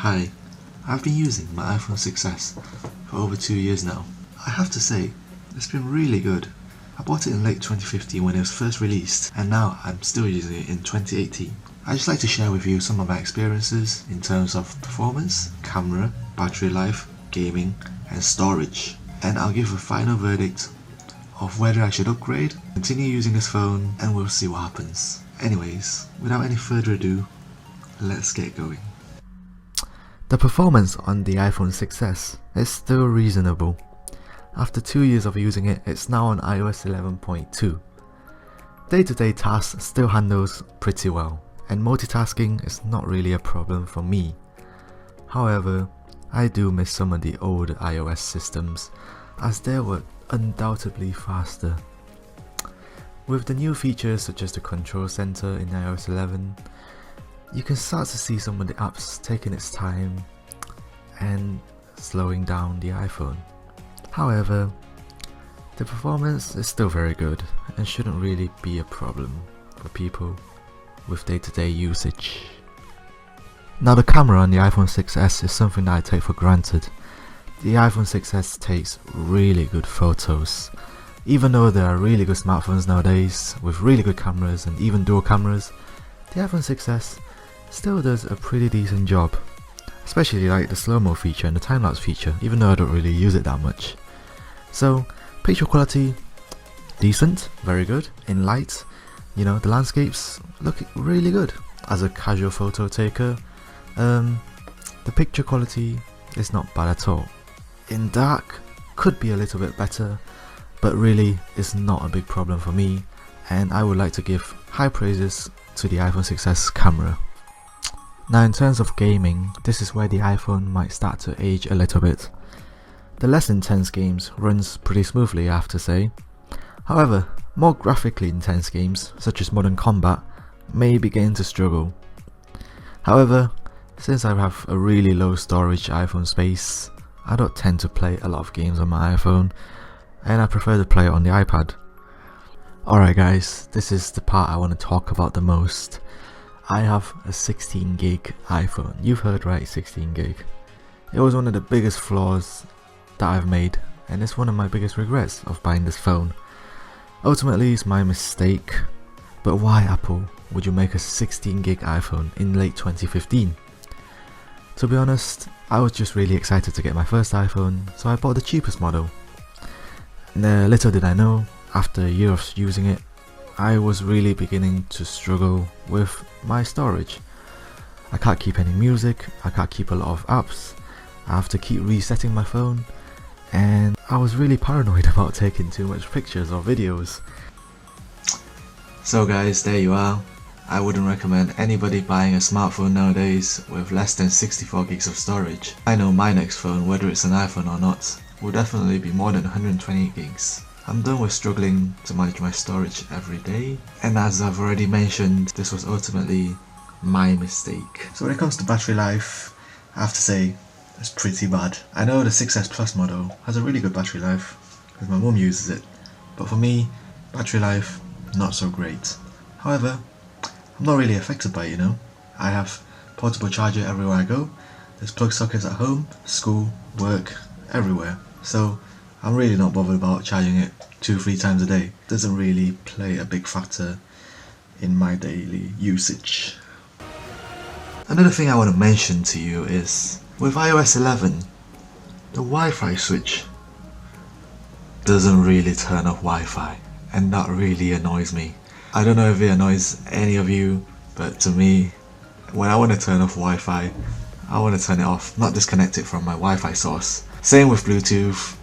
Hi, I've been using my iPhone 6s for over 2 years now. I have to say, it's been really good. I bought it in late 2015 when it was first released, and now I'm still using it in 2018. I'd just like to share with you some of my experiences in terms of performance, camera, battery life, gaming, and storage. And I'll give a final verdict of whether I should upgrade, continue using this phone, and we'll see what happens. Anyways, without any further ado, let's get going. The performance on the iPhone 6s is still reasonable. After 2 years of using it, it's now on iOS 11.2. Day-to-day tasks still handles pretty well, and multitasking is not really a problem for me. However, I do miss some of the old iOS systems, as they were undoubtedly faster. With the new features such as the control center in iOS 11, you can start to see some of the apps taking its time and slowing down the iPhone. However, the performance is still very good and shouldn't really be a problem for people with day-to-day usage. Now, the camera on the iPhone 6s is something that I take for granted. The iPhone 6s takes really good photos. Even though there are really good smartphones nowadays with really good cameras and even dual cameras, the iPhone 6s still does a pretty decent job, especially like the slow-mo feature and the time-lapse feature, even though I don't really use it that much. So, picture quality, decent, very good. In light, the landscapes look really good. As a casual photo taker, the picture quality is not bad at all. In dark, could be a little bit better, but really it's not a big problem for me, and I would like to give high praises to the iPhone 6s camera. Now, in terms of gaming, this is where the iPhone might start to age a little bit. The less intense games runs pretty smoothly, I have to say. However, more graphically intense games, such as Modern Combat, may begin to struggle. However, since I have a really low storage iPhone space, I don't tend to play a lot of games on my iPhone, and I prefer to play it on the iPad. Alright guys, this is the part I want to talk about the most. I have a 16 gig iPhone. You've heard right, 16 gig. It was one of the biggest flaws that I've made, and it's one of my biggest regrets of buying this phone. Ultimately, it's my mistake, but why, Apple, would you make a 16 gig iPhone in late 2015? To be honest, I was just really excited to get my first iPhone, so I bought the cheapest model. Little did I know, after a year of using it, I was really beginning to struggle with my storage. I can't keep any music, I can't keep a lot of apps, I have to keep resetting my phone, and I was really paranoid about taking too much pictures or videos. So guys, there you are. I wouldn't recommend anybody buying a smartphone nowadays with less than 64 gigs of storage. I know my next phone, whether it's an iPhone or not, will definitely be more than 128 gigs. I'm done with struggling to manage my storage every day, and as I've already mentioned, this was ultimately my mistake. So when it comes to battery life, I have to say it's pretty bad. I know the 6s Plus model has a really good battery life because my mum uses it, but for me, battery life not so great. However, I'm not really affected by it, I have portable charger everywhere I go, there's plug sockets at home, school, work, everywhere. So I'm really not bothered about charging it 2-3 times a day. It doesn't really play a big factor in my daily usage. Another thing I want to mention to you is, with iOS 11, the Wi-Fi switch doesn't really turn off Wi-Fi, and that really annoys me. I don't know if it annoys any of you, but to me, when I want to turn off Wi-Fi, I want to turn it off, not disconnect it from my Wi-Fi source. Same with Bluetooth.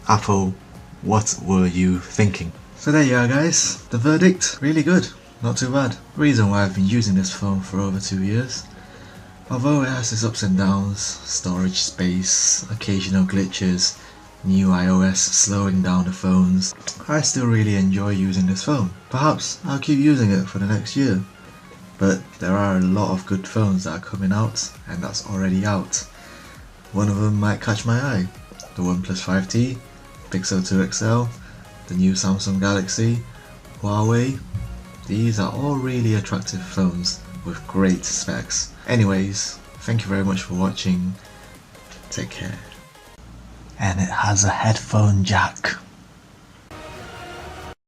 Apple, what were you thinking? So there you are guys, the verdict, really good, not too bad. Reason why I've been using this phone for over 2 years. Although it has its ups and downs, storage space, occasional glitches, new iOS slowing down the phones, I still really enjoy using this phone. Perhaps I'll keep using it for the next year. But there are a lot of good phones that are coming out, and that's already out. One of them might catch my eye, the OnePlus 5T, Pixel 2 XL, the new Samsung Galaxy, Huawei. These are all really attractive phones with great specs. Anyways, Thank you very much for watching. Take care. And it has a headphone jack.